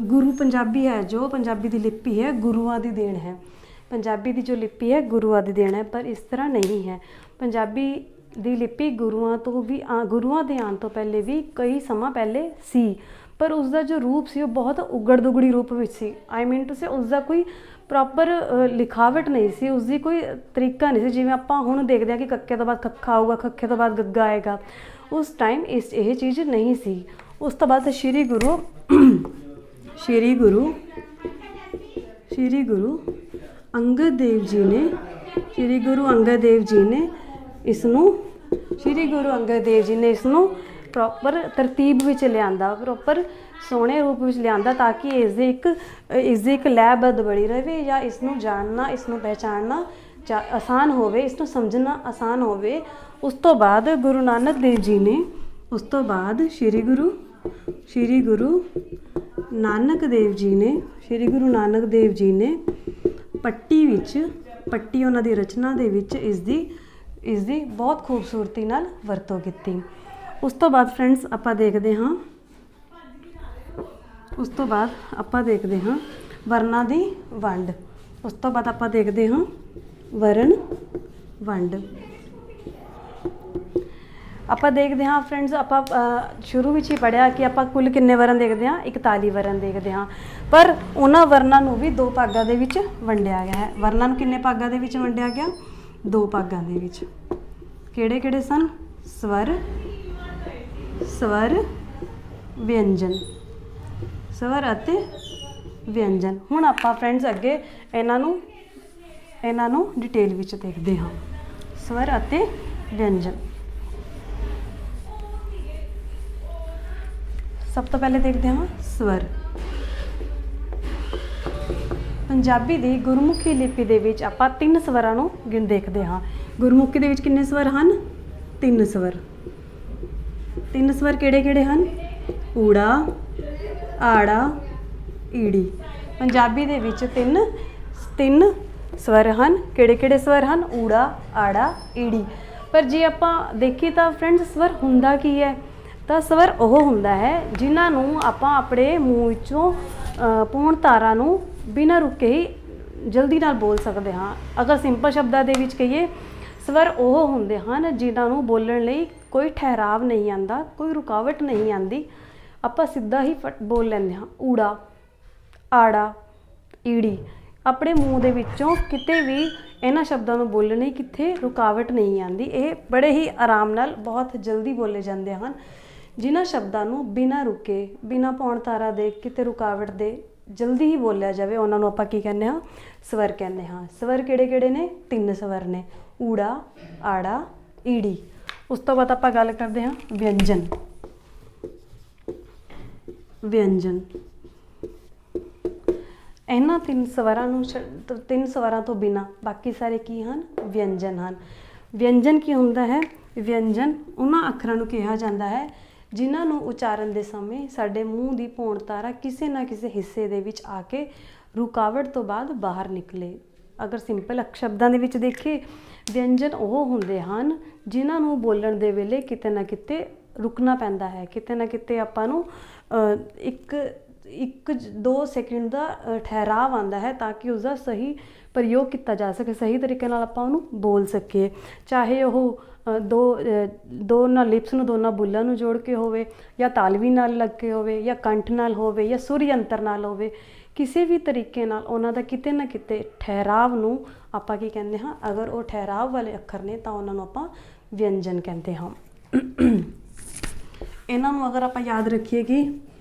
ਗੁਰੂ ਪੰਜਾਬੀ ਹੈ, ਜੋ ਪੰਜਾਬੀ ਦੀ ਲਿਪੀ ਹੈ ਗੁਰੂਆਂ ਦੀ ਦੇਣ ਹੈ। ਪੰਜਾਬੀ ਦੀ ਜੋ ਲਿਪੀ ਹੈ ਗੁਰੂਆਂ ਦੀ ਦੇਣ ਹੈ, ਪਰ ਇਸ ਤਰ੍ਹਾਂ ਨਹੀਂ ਹੈ। ਪੰਜਾਬੀ ਦੀ ਲਿਪੀ ਗੁਰੂਆਂ ਦੇ ਆਉਣ ਤੋਂ ਪਹਿਲੇ ਵੀ ਕਈ ਸਮਾਂ ਪਹਿਲੇ ਸੀ, ਪਰ ਉਸਦਾ ਜੋ ਰੂਪ ਸੀ ਉਹ ਬਹੁਤ ਉਗੜ ਦੁਗੜੀ ਰੂਪ ਵਿੱਚ ਸੀ। ਆਈ ਮੀਨ ਟੂ ਸੇ ਉਸਦਾ ਕੋਈ ਪ੍ਰੋਪਰ ਲਿਖਾਵਟ ਨਹੀਂ ਸੀ, ਉਸਦੀ ਕੋਈ ਤਰੀਕਾ ਨਹੀਂ ਸੀ। ਜਿਵੇਂ ਆਪਾਂ ਹੁਣ ਦੇਖਦੇ ਹਾਂ ਕਿ ਕੱਕੇ ਤੋਂ ਬਾਅਦ ਖੱਖਾ ਆਊਗਾ, ਖੱਖੇ ਤੋਂ ਬਾਅਦ ਗੱਗਾ ਆਏਗਾ, ਉਸ ਟਾਈਮ ਇਹ ਚੀਜ਼ ਨਹੀਂ ਸੀ। ਉਸ ਤੋਂ ਬਾਅਦ ਸ਼੍ਰੀ ਗੁਰੂ ਅੰਗਦ ਦੇਵ ਜੀ ਨੇ ਇਸ ਨੂੰ ਪ੍ਰੋਪਰ ਤਰਤੀਬ ਵਿੱਚ ਲਿਆਂਦਾ, ਪ੍ਰੋਪਰ ਸੋਹਣੇ ਰੂਪ ਵਿੱਚ ਲਿਆਂਦਾ, ਤਾਂ ਕਿ ਇਸ ਦੀ ਇੱਕ ਲੈਅਬੱਧ ਬਣੀ ਰਹੇ ਜਾਂ ਇਸ ਨੂੰ ਜਾਣਨਾ, ਇਸ ਨੂੰ ਪਹਿਚਾਨਣਾ ਆਸਾਨ ਹੋਵੇ, ਇਸ ਨੂੰ ਸਮਝਣਾ ਆਸਾਨ ਹੋਵੇ। ਉਸ ਤੋਂ ਬਾਅਦ ਗੁਰੂ ਨਾਨਕ ਦੇਵ ਜੀ ਨੇ ਪੱਟੀ ਉਹਨਾਂ ਦੀ ਰਚਨਾ ਦੇ ਵਿੱਚ ਇਸ ਦੀ ਬਹੁਤ ਖੂਬਸੂਰਤੀ ਨਾਲ ਵਰਤੋਂ ਕੀਤੀ। ਉਸ ਤੋਂ ਬਾਅਦ ਫਰੈਂਡਸ ਆਪਾਂ ਦੇਖਦੇ ਹਾਂ ਵਰਨਾਂ ਦੀ ਵੰਡ। ਉਸ ਤੋਂ ਬਾਅਦ ਆਪਾਂ ਦੇਖਦੇ ਹਾਂ ਵਰਣ ਵੰਡ। ਆਪਾਂ ਦੇਖਦੇ ਹਾਂ ਫਰੈਂਡਸ, ਆਪਾਂ ਸ਼ੁਰੂ ਵਿੱਚ ਹੀ ਪੜ੍ਹਿਆ ਕਿ ਆਪਾਂ ਕੁੱਲ ਕਿੰਨੇ ਵਰਨ ਦੇਖਦੇ ਹਾਂ? 41 ਵਰਨ ਦੇਖਦੇ ਹਾਂ, ਪਰ ਉਹਨਾਂ ਵਰਨਾਂ ਨੂੰ ਵੀ 2 ਭਾਗਾਂ ਦੇ ਵਿੱਚ ਵੰਡਿਆ ਗਿਆ ਹੈ। ਵਰਨਾਂ ਨੂੰ ਕਿੰਨੇ ਭਾਗਾਂ ਦੇ ਵਿੱਚ ਵੰਡਿਆ ਗਿਆ? 2 ਭਾਗਾਂ ਦੇ ਵਿੱਚ। ਕਿਹੜੇ ਕਿਹੜੇ ਸਨ? ਸਵਰ ਵਿਅੰਜਨ, ਸਵਰ ਅਤੇ ਵਿਅੰਜਨ। ਹੁਣ ਆਪਾਂ ਫਰੈਂਡਸ ਅੱਗੇ ਇਹਨਾਂ ਨੂੰ ਡਿਟੇਲ ਵਿੱਚ ਦੇਖਦੇ ਹਾਂ। ਸਵਰ ਅਤੇ ਵਿਅੰਜਨ। ਸਭ ਤੋਂ ਪਹਿਲੇ ਦੇਖਦੇ ਹਾਂ ਸਵਰ। ਪੰਜਾਬੀ ਦੀ ਗੁਰਮੁਖੀ ਲਿਪੀ ਦੇ ਵਿੱਚ ਆਪਾਂ 3 ਸਵਰਾਂ ਨੂੰ ਦੇਖਦੇ ਹਾਂ। ਗੁਰਮੁਖੀ ਦੇ ਵਿੱਚ ਕਿੰਨੇ ਸਵਰ ਹਨ? 3 ਸਵਰ। 3 ਸਵਰ ਕਿਹੜੇ ਕਿਹੜੇ ਹਨ? ਊੜਾ, ਆੜਾ, ਈੜੀ। ਪੰਜਾਬੀ ਦੇ ਵਿੱਚ 3 ਸਵਰ ਹਨ। ਕਿਹੜੇ ਕਿਹੜੇ ਸਵਰ ਹਨ? ਊੜਾ, ਆੜਾ, ਈੜੀ। ਪਰ ਜੇ ਆਪਾਂ ਦੇਖੀਏ ਤਾਂ ਫਰੈਂਡਸ ਸਵਰ ਹੁੰਦਾ ਕੀ ਹੈ? ਤਾਂ ਸਵਰ ਉਹ ਹੁੰਦਾ ਹੈ ਜਿਨ੍ਹਾਂ ਨੂੰ ਆਪਾਂ ਆਪਣੇ ਮੂੰਹ ਵਿੱਚੋਂ ਪੂਰਨ ਧਾਰਾ ਨੂੰ ਬਿਨਾਂ ਰੁਕੇ ਹੀ ਜਲਦੀ ਨਾਲ ਬੋਲ ਸਕਦੇ ਹਾਂ। ਅਗਰ ਸਿੰਪਲ ਸ਼ਬਦਾਂ ਦੇ ਵਿੱਚ ਕਹੀਏ, ਸਵਰ ਉਹ ਹੁੰਦੇ ਹਨ ਜਿਨ੍ਹਾਂ ਨੂੰ ਬੋਲਣ ਲਈ ਕੋਈ ਠਹਿਰਾਵ ਨਹੀਂ ਆਉਂਦਾ, ਕੋਈ ਰੁਕਾਵਟ ਨਹੀਂ ਆਉਂਦੀ, ਆਪਾਂ ਸਿੱਧਾ ਹੀ ਬੋਲ ਲੈਂਦੇ ਹਾਂ। ਊੜਾ, ਆੜਾ, ਈੜੀ, ਆਪਣੇ ਮੂੰਹ ਦੇ ਵਿੱਚੋਂ ਕਿਤੇ ਵੀ ਇਹਨਾਂ ਸ਼ਬਦਾਂ ਨੂੰ ਬੋਲਣ ਲਈ ਕਿਤੇ ਰੁਕਾਵਟ ਨਹੀਂ ਆਉਂਦੀ। ਇਹ ਬੜੇ ਹੀ ਆਰਾਮ ਨਾਲ ਬਹੁਤ ਜਲਦੀ ਬੋਲੇ ਜਾਂਦੇ ਹਨ। ਜਿਨ੍ਹਾਂ ਸ਼ਬਦਾਂ ਨੂੰ ਬਿਨਾਂ ਰੁਕੇ, ਬਿਨਾਂ ਪੌਣ ਤਾਰਾ ਦੇ, ਕਿਤੇ ਰੁਕਾਵਟ ਦੇ ਜਲਦੀ ਹੀ ਬੋਲਿਆ ਜਾਵੇ, ਉਹਨਾਂ ਨੂੰ ਆਪਾਂ ਕੀ ਕਹਿੰਦੇ ਹਾਂ? ਸਵਰ ਕਹਿੰਦੇ ਹਾਂ। ਸਵਰ ਕਿਹੜੇ ਕਿਹੜੇ ਨੇ? 3 ਸਵਰ ਨੇ, ਊੜਾ, ਆੜਾ, ਈੜੀ। ਉਸ ਤੋਂ ਬਾਅਦ ਆਪਾਂ ਗੱਲ ਕਰਦੇ ਹਾਂ ਵਿਅੰਜਨ। ਵਿਅੰਜਨ ਇਹਨਾਂ 3 ਸਵਰਾਂ ਨੂੰ 3 ਸਵਰਾਂ ਤੋਂ ਬਿਨਾਂ ਬਾਕੀ ਸਾਰੇ ਕੀ ਹਨ? ਵਿਅੰਜਨ ਹਨ। ਵਿਅੰਜਨ ਕੀ ਹੁੰਦਾ ਹੈ? ਵਿਅੰਜਨ ਉਹਨਾਂ ਅੱਖਰਾਂ ਨੂੰ ਕਿਹਾ ਜਾਂਦਾ ਹੈ ਜਿਨ੍ਹਾਂ ਨੂੰ ਉਚਾਰਨ ਦੇ ਸਮੇਂ ਸਾਡੇ ਮੂੰਹ ਦੀ ਪੌਣ ਤਾਰਾ ਕਿਸੇ ਨਾ ਕਿਸੇ ਹਿੱਸੇ ਦੇ ਵਿੱਚ ਆ ਕੇ ਰੁਕਾਵਟ ਤੋਂ ਬਾਅਦ ਬਾਹਰ ਨਿਕਲੇ। ਅਗਰ ਸਿੰਪਲ ਸ਼ਬਦਾਂ ਦੇ ਵਿੱਚ ਦੇਖੀਏ, ਵਿਅੰਜਨ ਉਹ ਹੁੰਦੇ ਹਨ ਜਿਨ੍ਹਾਂ ਨੂੰ ਬੋਲਣ ਦੇ ਵੇਲੇ ਕਿਤੇ ਨਾ ਕਿਤੇ ਰੁਕਣਾ ਪੈਂਦਾ ਹੈ, ਕਿਤੇ ਨਾ ਕਿਤੇ ਆਪਾਂ ਨੂੰ 1-2 ਸੈਕਿੰਡ ਦਾ ਠਹਿਰਾਵ ਆਉਂਦਾ ਹੈ ਤਾਂ ਕਿ ਉਸਦਾ ਸਹੀ ਪ੍ਰਯੋਗ ਕੀਤਾ ਜਾ ਸਕੇ, ਸਹੀ ਤਰੀਕੇ ਨਾਲ ਆਪਾਂ ਉਹਨੂੰ ਬੋਲ ਸਕੀਏ। ਚਾਹੇ ਉਹ ਦੋਨਾਂ ਲਿਪਸ ਨੂੰ, ਦੋਨਾਂ ਬੁੱਲਾਂ ਨੂੰ ਜੋੜ ਕੇ ਹੋਵੇ, ਜਾਂ ਤਾਲਵੀ ਨਾਲ ਲੱਗ ਕੇ ਹੋਵੇ, ਜਾਂ ਕੰਠ ਨਾਲ ਹੋਵੇ, ਜਾਂ ਸੁਰ ਯੰਤਰ ਨਾਲ ਹੋਵੇ, ਕਿਸੇ ਵੀ ਤਰੀਕੇ ਨਾਲ ਉਹਨਾਂ ਦਾ ਕਿਤੇ ਨਾ ਕਿਤੇ ਠਹਿਰਾਵ ਨੂੰ ਆਪਾਂ ਕੀ ਕਹਿੰਦੇ ਹਾਂ? ਅਗਰ ਉਹ ਠਹਿਰਾਵ ਵਾਲੇ ਅੱਖਰ ਨੇ ਤਾਂ ਉਹਨਾਂ ਨੂੰ ਆਪਾਂ ਵਿਅੰਜਨ ਕਹਿੰਦੇ ਹਾਂ। ਇਹਨਾਂ ਨੂੰ ਅਗਰ ਆਪਾਂ ਯਾਦ ਰੱਖੀਏ ਕਿ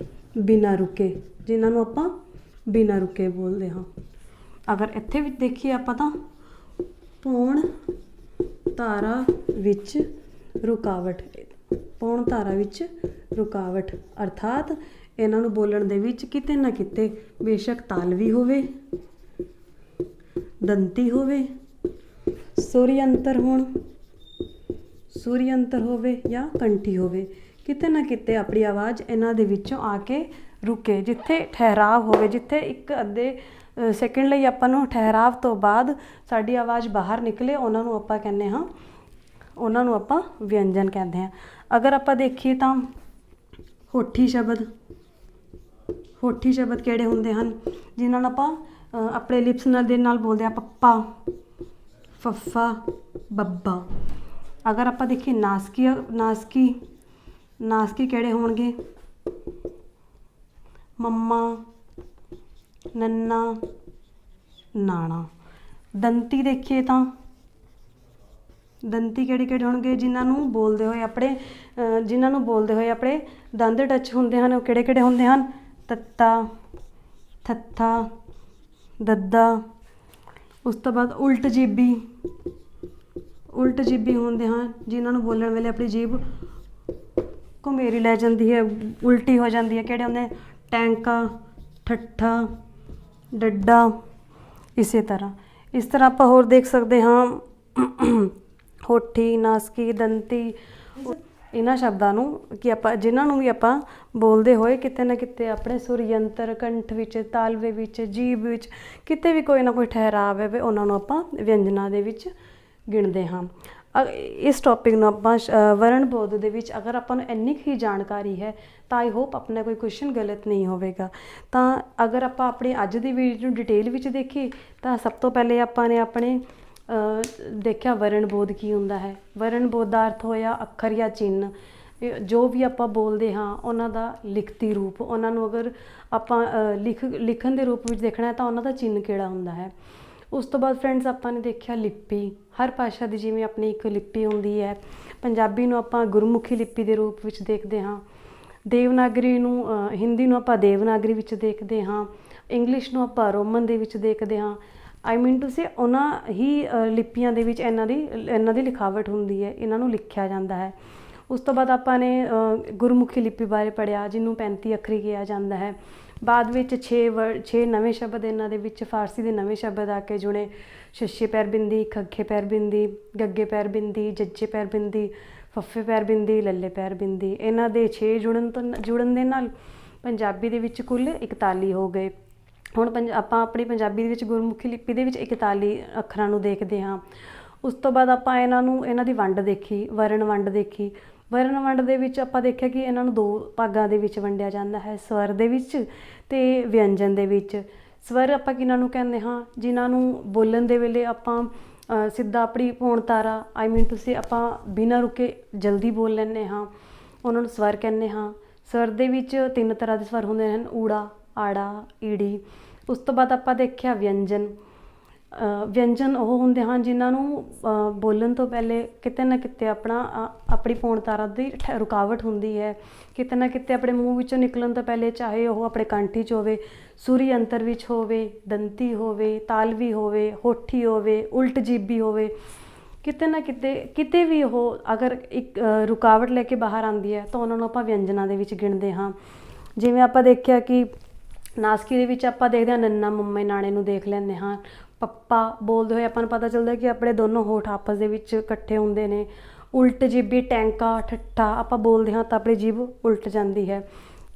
ਬਿਨਾਂ ਰੁਕੇ, ਜਿਨ੍ਹਾਂ ਨੂੰ ਆਪਾਂ ਬਿਨਾਂ ਰੁਕੇ ਬੋਲਦੇ ਹਾਂ। ਅਗਰ ਇੱਥੇ ਵੀ ਦੇਖੀਏ ਆਪਾਂ ਤਾਂ ਪੌਣ ਤਾਰਾ ਵਿੱਚ ਰੁਕਾਵਟ, ਪੌਣ ਤਾਰਾ ਵਿੱਚ ਰੁਕਾਵਟ, ਅਰਥਾਤ ਇਹਨਾਂ ਨੂੰ ਬੋਲਣ ਦੇ ਵਿੱਚ ਕਿਤੇ ਨਾ ਕਿਤੇ ਬੇਸ਼ੱਕ ਤਾਲਵੀ ਹੋਵੇ, ਦੰਤੀ ਹੋਵੇ, ਸੁਰ ਯੰਤਰ ਹੋਣ, ਸੁਰ ਯੰਤਰ ਹੋਵੇ ਜਾਂ ਕੰਠੀ ਹੋਵੇ, ਕਿਤੇ ਨਾ ਕਿਤੇ ਆਪਣੀ ਆਵਾਜ਼ ਇਹਨਾਂ ਦੇ ਵਿੱਚੋਂ ਆ ਕੇ ਰੁਕੇ। ਜਿੱਥੇ ਠਹਿਰਾਵ ਹੋਵੇ, ਜਿੱਥੇ 1-ਅੱਧੇ ਸੈਕਿੰਡ ਲਈ ਆਪਾਂ ਨੂੰ ਠਹਿਰਾਵ ਤੋਂ ਬਾਅਦ ਸਾਡੀ ਆਵਾਜ਼ ਬਾਹਰ ਨਿਕਲੇ, ਉਹਨਾਂ ਨੂੰ ਆਪਾਂ ਕਹਿੰਦੇ ਹਾਂ, ਉਹਨਾਂ ਨੂੰ ਆਪਾਂ ਵਿਅੰਜਨ ਕਹਿੰਦੇ ਹਾਂ। ਅਗਰ ਆਪਾਂ ਦੇਖੀਏ ਤਾਂ ਹੋਠੀ ਸ਼ਬਦ, ਹੋਠੀ ਸ਼ਬਦ ਕਿਹੜੇ ਹੁੰਦੇ ਹਨ? ਜਿਨ੍ਹਾਂ ਨੂੰ ਆਪਾਂ ਆਪਣੇ ਲਿਪਸ ਨਾਲ ਦੇ ਨਾਲ ਬੋਲਦੇ ਹਾਂ। ਪੱਪਾ, ਫੱਫਾ, ਬੱਬਾ। ਅਗਰ ਆਪਾਂ ਦੇਖੀਏ ਨਾਸਕੀ, ਨਾਸਕੀ, ਨਾਸਕੀ ਕਿਹੜੇ ਹੋਣਗੇ? ਮੰਮਾ, ਨੰਨਾ, ਨਾਣਾ। ਦੰਤੀ ਦੇਖੀਏ ਤਾਂ ਦੰਤੀ ਕਿਹੜੇ ਕਿਹੜੇ ਹੋਣਗੇ? ਜਿਨ੍ਹਾਂ ਨੂੰ ਬੋਲਦੇ ਹੋਏ ਆਪਣੇ ਦੰਦ ਟੱਚ ਹੁੰਦੇ ਹਨ, ਉਹ ਕਿਹੜੇ ਕਿਹੜੇ ਹੁੰਦੇ ਹਨ? ਤੱਤਾ, ਥੱਥਾ, ਦੱਦਾ। ਉਸ ਤੋਂ ਬਾਅਦ ਉਲਟ ਜੀਬੀ, ਉਲਟ ਜੀਬੀ ਹੁੰਦੇ ਹਨ ਜਿਨ੍ਹਾਂ ਨੂੰ ਬੋਲਣ ਵੇਲੇ ਆਪਣੀ ਜੀਭ ਘੁਮੇਰੀ ਲੈ ਜਾਂਦੀ ਹੈ, ਉਲਟੀ ਹੋ ਜਾਂਦੀ ਹੈ। ਕਿਹੜੇ ਹੁੰਦੇ? ਟੈਂਕਾ, ਠੱਠਾ, ਡੱਡਾ। ਇਸੇ ਤਰ੍ਹਾਂ ਆਪਾਂ ਹੋਰ ਦੇਖ ਸਕਦੇ ਹਾਂ ਹੋਠੀ, ਨਾਸਕੀ, ਦੰਤੀ। ਇਹਨਾਂ ਸ਼ਬਦਾਂ ਨੂੰ ਕਿ ਆਪਾਂ ਜਿਨ੍ਹਾਂ ਨੂੰ ਵੀ ਆਪਾਂ ਬੋਲਦੇ ਹੋਏ ਕਿਤੇ ਨਾ ਕਿਤੇ ਆਪਣੇ ਸੁਰ ਯੰਤਰ, ਕੰਠ ਵਿੱਚ, ਤਾਲਵੇ ਵਿੱਚ, ਜੀਭ ਵਿੱਚ ਕਿਤੇ ਵੀ ਕੋਈ ਨਾ ਕੋਈ ਠਹਿਰਾਵ ਹੈ, ਉਹਨਾਂ ਨੂੰ ਆਪਾਂ ਵਿਅੰਜਨਾਂ ਦੇ ਵਿੱਚ ਗਿਣਦੇ ਹਾਂ। ਇਸ ਟੌਪਿਕ ਨੂੰ ਆਪਾਂ ਵਰਣ ਬੋਧ ਦੇ ਵਿੱਚ ਅਗਰ ਆਪਾਂ ਨੂੰ ਇੰਨੀ ਹੀ ਜਾਣਕਾਰੀ ਹੈ ਤਾਂ ਆਈ ਹੋਪ ਆਪਣਾ ਕੋਈ ਕੁਐਸਚਨ ਗਲਤ ਨਹੀਂ ਹੋਵੇਗਾ। ਤਾਂ ਅਗਰ ਆਪਾਂ ਆਪਣੀ ਅੱਜ ਦੀ ਵੀਡੀਓ ਨੂੰ ਡਿਟੇਲ ਵਿੱਚ ਦੇਖੀਏ ਤਾਂ ਸਭ ਤੋਂ ਪਹਿਲੇ ਆਪਾਂ ਨੇ ਆਪਣੇ ਦੇਖਿਆ ਵਰਣ ਬੋਧ ਕੀ ਹੁੰਦਾ ਹੈ। ਵਰਣ ਬੋਧ ਦਾ ਅਰਥ ਹੋਇਆ ਅੱਖਰ ਜਾਂ ਚਿੰਨ੍ਹ, ਜੋ ਵੀ ਆਪਾਂ ਬੋਲਦੇ ਹਾਂ ਉਹਨਾਂ ਦਾ ਲਿਖਤੀ ਰੂਪ। ਉਹਨਾਂ ਨੂੰ ਅਗਰ ਆਪਾਂ ਲਿਖਣ ਦੇ ਰੂਪ ਵਿੱਚ ਦੇਖਣਾ ਹੈ ਤਾਂ ਉਹਨਾਂ ਦਾ ਚਿੰਨ੍ਹ ਕਿਹੜਾ ਹੁੰਦਾ ਹੈ। ਉਸ ਤੋਂ ਬਾਅਦ ਫਰੈਂਡਸ ਆਪਾਂ ਨੇ ਦੇਖਿਆ ਲਿਪੀ। ਹਰ ਭਾਸ਼ਾ ਦੀ ਜਿਵੇਂ ਆਪਣੀ ਇੱਕ ਲਿਪੀ ਹੁੰਦੀ ਹੈ। ਪੰਜਾਬੀ ਨੂੰ ਆਪਾਂ ਗੁਰਮੁਖੀ ਲਿਪੀ ਦੇ ਰੂਪ ਵਿੱਚ ਦੇਖਦੇ ਹਾਂ। ਦੇਵਨਾਗਰੀ ਨੂੰ, ਹਿੰਦੀ ਨੂੰ ਆਪਾਂ ਦੇਵਨਾਗਰੀ ਵਿੱਚ ਦੇਖਦੇ ਹਾਂ। ਇੰਗਲਿਸ਼ ਨੂੰ ਆਪਾਂ ਰੋਮਨ ਦੇ ਵਿੱਚ ਦੇਖਦੇ ਹਾਂ। ਆਈ ਮੀਨ ਟੂ ਸੇ ਉਹਨਾਂ ਹੀ ਲਿਪੀਆਂ ਦੇ ਵਿੱਚ ਇਹਨਾਂ ਦੀ ਲਿਖਾਵਟ ਹੁੰਦੀ ਹੈ, ਇਹਨਾਂ ਨੂੰ ਲਿਖਿਆ ਜਾਂਦਾ ਹੈ। ਉਸ ਤੋਂ ਬਾਅਦ ਆਪਾਂ ਨੇ ਗੁਰਮੁਖੀ ਲਿਪੀ ਬਾਰੇ ਪੜ੍ਹਿਆ ਜਿਹਨੂੰ 35 ਅੱਖਰੀ ਕਿਹਾ ਜਾਂਦਾ ਹੈ। ਬਾਅਦ ਵਿੱਚ 6 ਨਵੇਂ ਸ਼ਬਦ ਇਹਨਾਂ ਦੇ ਵਿੱਚ ਫਾਰਸੀ ਦੇ ਨਵੇਂ ਸ਼ਬਦ ਆ ਕੇ ਜੁੜੇ। ਛੱਛੇ ਪੈਰ ਬਿੰਦੀ, ਖੱਖੇ ਪੈਰ ਬਿੰਦੀ, ਗੱਗੇ ਪੈਰ ਬਿੰਦੀ, ਜੱਜੇ ਪੈਰ ਬਿੰਦੀ, ਫੱਫੇ ਪੈਰ ਬਿੰਦੀ, ਲੱਲੇ ਪੈਰ ਬਿੰਦੀ। ਇਹਨਾਂ ਦੇ 6 ਜੁੜਨ ਦੇ ਨਾਲ ਪੰਜਾਬੀ ਦੇ ਵਿੱਚ ਕੁੱਲ 41 ਹੋ ਗਏ। ਹੁਣ ਆਪਾਂ ਆਪਣੀ ਪੰਜਾਬੀ ਦੇ ਵਿੱਚ ਗੁਰਮੁਖੀ ਲਿਪੀ ਦੇ ਵਿੱਚ 41 ਅੱਖਰਾਂ ਨੂੰ ਦੇਖਦੇ ਹਾਂ। ਉਸ ਤੋਂ ਬਾਅਦ ਆਪਾਂ ਇਹਨਾਂ ਦੀ ਵੰਡ ਦੇਖੀ, ਵਰਣ ਵੰਡ ਦੇਖੀ। ਵਰਣ ਵੰਡ ਦੇ ਵਿੱਚ ਆਪਾਂ ਦੇਖਿਆ ਕਿ ਇਹਨਾਂ ਨੂੰ 2 ਭਾਗਾਂ ਦੇ ਵਿੱਚ ਵੰਡਿਆ ਜਾਂਦਾ ਹੈ, ਸਵਰ ਦੇ ਵਿੱਚ ਅਤੇ ਵਿਅੰਜਨ ਦੇ ਵਿੱਚ। ਸਵਰ ਆਪਾਂ ਕਿਹਨਾਂ ਨੂੰ ਕਹਿੰਦੇ ਹਾਂ? ਜਿਨ੍ਹਾਂ ਨੂੰ ਬੋਲਣ ਦੇ ਵੇਲੇ ਆਪਾਂ ਸਿੱਧਾ ਆਪਣੀ ਪੌਣਤਾਰਾ ਆਈ ਮੀਨ ਤੁਸੀਂ ਆਪਾਂ ਬਿਨਾਂ ਰੁਕੇ ਜਲਦੀ ਬੋਲ ਲੈਂਦੇ ਹਾਂ, ਉਹਨਾਂ ਨੂੰ ਸਵਰ ਕਹਿੰਦੇ ਹਾਂ। ਸਵਰ ਦੇ ਵਿੱਚ 3 ਤਰ੍ਹਾਂ ਦੇ ਸਵਰ ਹੁੰਦੇ ਹਨ, ਊੜਾ, ਆੜਾ, ਈੜੀ। ਉਸ ਤੋਂ ਬਾਅਦ ਆਪਾਂ ਦੇਖਿਆ ਵਿਅੰਜਨ। ਵਿਅੰਜਨ ਉਹ ਹੁੰਦੇ ਹਨ ਜਿਨ੍ਹਾਂ ਨੂੰ ਬੋਲਣ ਤੋਂ ਪਹਿਲੇ ਕਿਤੇ ਨਾ ਕਿਤੇ ਆਪਣੀ ਪੌਣਤਾਰਾ ਦੀ ਰੁਕਾਵਟ ਹੁੰਦੀ ਹੈ, ਕਿਤੇ ਨਾ ਕਿਤੇ ਆਪਣੇ ਮੂੰਹ ਵਿੱਚੋਂ ਨਿਕਲਣ ਤੋਂ ਪਹਿਲੇ, ਚਾਹੇ ਉਹ ਆਪਣੇ ਕੰਠੀ 'ਚ ਹੋਵੇ, ਸੂਰੀ ਅੰਤਰ ਵਿੱਚ ਹੋਵੇ, ਦੰਤੀ ਹੋਵੇ, ਤਾਲਵੀ ਹੋਵੇ, ਹੋਠੀ ਹੋਵੇ, ਉਲਟ ਜੀਭੀ ਹੋਵੇ, ਕਿਤੇ ਨਾ ਕਿਤੇ ਵੀ ਉਹ ਅਗਰ ਇੱਕ ਰੁਕਾਵਟ ਲੈ ਕੇ ਬਾਹਰ ਆਉਂਦੀ ਹੈ ਤਾਂ ਉਹਨਾਂ ਨੂੰ ਆਪਾਂ ਵਿਅੰਜਨਾਂ ਦੇ ਵਿੱਚ ਗਿਣਦੇ ਹਾਂ। ਜਿਵੇਂ ਆਪਾਂ ਦੇਖਿਆ ਕਿ ਨਾਸਕੀ ਦੇ ਵਿੱਚ ਆਪਾਂ ਦੇਖਦੇ ਹਾਂ ਨੰਨਾ, ਮੰਮੇ, ਨਾਣੇ ਨੂੰ ਦੇਖ ਲੈਂਦੇ ਹਾਂ। ਪੱਪਾ ਬੋਲਦੇ ਹੋਏ ਆਪਾਂ ਨੂੰ ਪਤਾ ਚੱਲਦਾ ਕਿ ਆਪਣੇ ਦੋਨੋਂ ਹੋਠ ਆਪਸ ਦੇ ਵਿੱਚ ਇਕੱਠੇ ਹੁੰਦੇ ਨੇ। ਉਲਟ ਜੀਭੀ, ਟੈਂਕਾ, ਠੱਠਾ ਆਪਾਂ ਬੋਲਦੇ ਹਾਂ ਤਾਂ ਆਪਣੀ ਜੀਭ ਉਲਟ ਜਾਂਦੀ ਹੈ।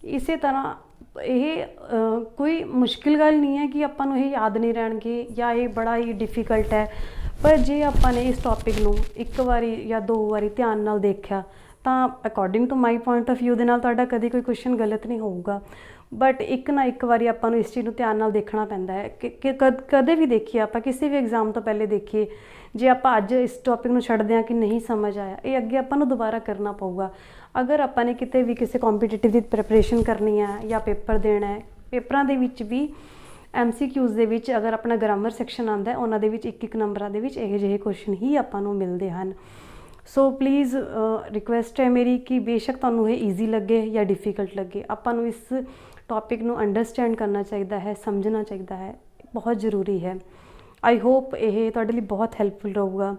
ਇਸੇ ਤਰ੍ਹਾਂ ਇਹ ਕੋਈ ਮੁਸ਼ਕਿਲ ਗੱਲ ਨਹੀਂ ਹੈ ਕਿ ਆਪਾਂ ਨੂੰ ਇਹ ਯਾਦ ਨਹੀਂ ਰਹਿਣਗੇ ਜਾਂ ਇਹ ਬੜਾ ਹੀ ਡਿਫੀਕਲਟ ਹੈ, ਪਰ ਜੇ ਆਪਾਂ ਨੇ ਇਸ ਟੌਪਿਕ ਨੂੰ 1 ਵਾਰੀ ਜਾਂ 2 ਵਾਰੀ ਧਿਆਨ ਨਾਲ ਦੇਖਿਆ ਤਾਂ according to my point of view ਦੇ ਨਾਲ ਤੁਹਾਡਾ ਕਦੇ ਕੋਈ ਕੁਐਸਚਨ ਗਲਤ ਨਹੀਂ ਹੋਊਗਾ। ਬਟ ਇੱਕ ਨਾ ਇੱਕ ਵਾਰੀ ਆਪਾਂ ਨੂੰ ਇਸ ਚੀਜ਼ ਨੂੰ ਧਿਆਨ ਨਾਲ ਦੇਖਣਾ ਪੈਂਦਾ ਹੈ ਕਿ ਕਦੇ ਵੀ ਦੇਖੀਏ ਆਪਾਂ ਕਿਸੇ ਵੀ ਐਗਜ਼ਾਮ ਤੋਂ ਪਹਿਲੇ ਦੇਖੀਏ, ਜੇ ਆਪਾਂ ਅੱਜ ਇਸ ਟੌਪਿਕ ਨੂੰ ਛੱਡਦੇ ਹਾਂ ਕਿ ਨਹੀਂ ਸਮਝ ਆਇਆ, ਇਹ ਅੱਗੇ ਆਪਾਂ ਨੂੰ ਦੁਬਾਰਾ ਕਰਨਾ ਪਊਗਾ। ਅਗਰ ਆਪਾਂ ਨੇ ਕਿਤੇ ਵੀ ਕਿਸੇ ਕੰਪੀਟੀਟਿਵ ਦੀ ਪ੍ਰੈਪਰੇਸ਼ਨ ਕਰਨੀ ਹੈ ਜਾਂ ਪੇਪਰ ਦੇਣਾ ਹੈ, ਪੇਪਰਾਂ ਦੇ ਵਿੱਚ ਵੀ MCQs ਦੇ ਵਿੱਚ ਅਗਰ ਆਪਣਾ ਗ੍ਰਾਮਰ ਸੈਕਸ਼ਨ ਆਉਂਦਾ, ਉਹਨਾਂ ਦੇ ਵਿੱਚ 1-1 ਨੰਬਰਾਂ ਦੇ ਵਿੱਚ ਇਹੋ ਜਿਹੇ ਕੁਐਸਚਨ ਹੀ ਆਪਾਂ ਨੂੰ ਮਿਲਦੇ ਹਨ। ਸੋ ਪਲੀਜ਼ ਰਿਕੁਐਸਟ ਹੈ ਮੇਰੀ ਕਿ ਬੇਸ਼ੱਕ ਤੁਹਾਨੂੰ ਇਹ ਈਜ਼ੀ ਲੱਗੇ ਜਾਂ ਡਿਫੀਕਲਟ ਲੱਗੇ, ਆਪਾਂ ਨੂੰ ਇਸ ਟੌਪਿਕ ਨੂੰ ਅੰਡਰਸਟੈਂਡ ਕਰਨਾ ਚਾਹੀਦਾ ਹੈ, ਸਮਝਣਾ ਚਾਹੀਦਾ ਹੈ, ਬਹੁਤ ਜ਼ਰੂਰੀ ਹੈ। ਆਈ ਹੋਪ ਇਹ ਤੁਹਾਡੇ ਲਈ ਬਹੁਤ ਹੈਲਪਫੁਲ ਰਹੂਗਾ।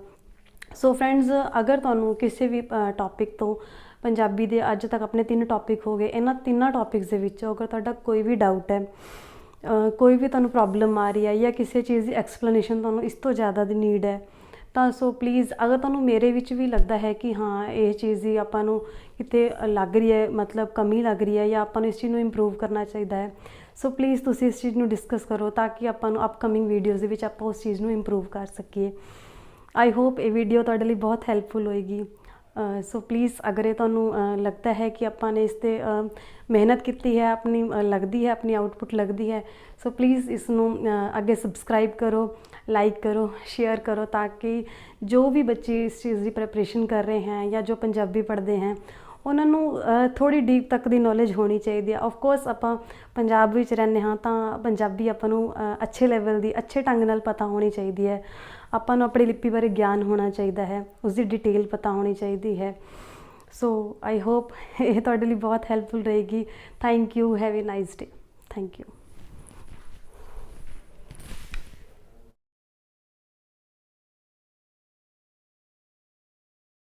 ਸੋ ਫਰੈਂਡਸ, ਅਗਰ ਤੁਹਾਨੂੰ ਕਿਸੇ ਵੀ ਟੌਪਿਕ ਤੋਂ ਪੰਜਾਬੀ ਦੇ ਅੱਜ ਤੱਕ ਆਪਣੇ 3 ਟੌਪਿਕ ਹੋ ਗਏ, ਇਹਨਾਂ 3 ਟੌਪਿਕਸ ਦੇ ਵਿੱਚੋਂ ਅਗਰ ਤੁਹਾਡਾ ਕੋਈ ਵੀ ਡਾਊਟ ਹੈ, ਕੋਈ ਵੀ ਤੁਹਾਨੂੰ ਪ੍ਰੋਬਲਮ ਆ ਰਹੀ ਹੈ ਜਾਂ ਕਿਸੇ ਚੀਜ਼ ਦੀ ਐਕਸਪਲੇਨੇਸ਼ਨ ਤੁਹਾਨੂੰ ਇਸ ਤੋਂ ਜ਼ਿਆਦਾ ਦੀ ਨੀਡ ਹੈ, ਤਾਂ ਸੋ ਪਲੀਜ਼ ਅਗਰ ਤੁਹਾਨੂੰ ਮੇਰੇ ਵਿੱਚ ਵੀ ਲੱਗਦਾ ਹੈ ਕਿ ਹਾਂ ਇਹ ਚੀਜ਼ ਦੀ ਆਪਾਂ ਨੂੰ ਕਿਤੇ ਲੱਗ ਰਹੀ ਹੈ, ਮਤਲਬ ਕਮੀ ਲੱਗ ਰਹੀ ਹੈ ਜਾਂ ਆਪਾਂ ਨੂੰ ਇਸ ਚੀਜ਼ ਨੂੰ ਇੰਪਰੂਵ ਕਰਨਾ ਚਾਹੀਦਾ ਹੈ, ਸੋ ਪਲੀਜ਼ ਤੁਸੀਂ ਇਸ ਚੀਜ਼ ਨੂੰ ਡਿਸਕਸ ਕਰੋ ਤਾਂ ਕਿ ਆਪਾਂ ਨੂੰ ਅਪਕਮਿੰਗ ਵੀਡੀਓਜ਼ ਦੇ ਵਿੱਚ ਆਪਾਂ ਉਸ ਚੀਜ਼ ਨੂੰ ਇੰਪਰੂਵ ਕਰ ਸਕੀਏ। ਆਈ ਹੋਪ ਇਹ ਵੀਡੀਓ ਤੁਹਾਡੇ ਲਈ ਬਹੁਤ ਹੈਲਪਫੁਲ ਹੋਏਗੀ। ਸੋ ਪਲੀਜ਼ ਅਗਰ ਇਹ ਤੁਹਾਨੂੰ ਲੱਗਦਾ ਹੈ ਕਿ ਆਪਾਂ ਨੇ ਇਸ 'ਤੇ ਮਿਹਨਤ ਕੀਤੀ ਹੈ, ਆਪਣੀ ਲੱਗਦੀ ਹੈ, ਆਪਣੀ ਆਊਟਪੁੱਟ ਲੱਗਦੀ ਹੈ, ਸੋ ਪਲੀਜ਼ ਇਸ ਨੂੰ ਅੱਗੇ ਸਬਸਕ੍ਰਾਈਬ ਕਰੋ, ਲਾਈਕ ਕਰੋ, ਸ਼ੇਅਰ ਕਰੋ, ਤਾਂ ਕਿ ਜੋ ਵੀ ਬੱਚੇ ਇਸ ਚੀਜ਼ ਦੀ ਪ੍ਰੈਪਰੇਸ਼ਨ ਕਰ ਰਹੇ ਹੈ ਜਾਂ ਜੋ ਪੰਜਾਬੀ ਪੜ੍ਹਦੇ ਹੈ ਉਹਨਾਂ ਨੂੰ ਥੋੜ੍ਹੀ ਡੀਪ ਤੱਕ ਦੀ ਨੌਲੇਜ ਹੋਣੀ ਚਾਹੀਦੀ ਹੈ। ਆਫ ਕੋਰਸ ਆਪਾਂ ਪੰਜਾਬ ਵਿੱਚ ਰਹਿੰਦੇ ਹਾਂ ਤਾਂ ਪੰਜਾਬੀ ਆਪਾਂ ਨੂੰ ਅੱਛੇ ਲੈਵਲ ਦੀ, ਅੱਛੇ ਢੰਗ ਨਾਲ ਪਤਾ ਹੋਣੀ ਚਾਹੀਦੀ ਹੈ। ਆਪਾਂ ਨੂੰ ਆਪਣੀ ਲਿਪੀ ਬਾਰੇ ਗਿਆਨ ਹੋਣਾ ਚਾਹੀਦਾ ਹੈ, ਉਸਦੀ ਡਿਟੇਲ ਪਤਾ ਹੋਣੀ ਚਾਹੀਦੀ ਹੈ। ਸੋ ਆਈ ਹੋਪ ਇਹ ਤੁਹਾਡੇ ਲਈ ਬਹੁਤ ਹੈਲਪਫੁਲ ਰਹੇਗੀ। Thank you, have a nice day. Thank you.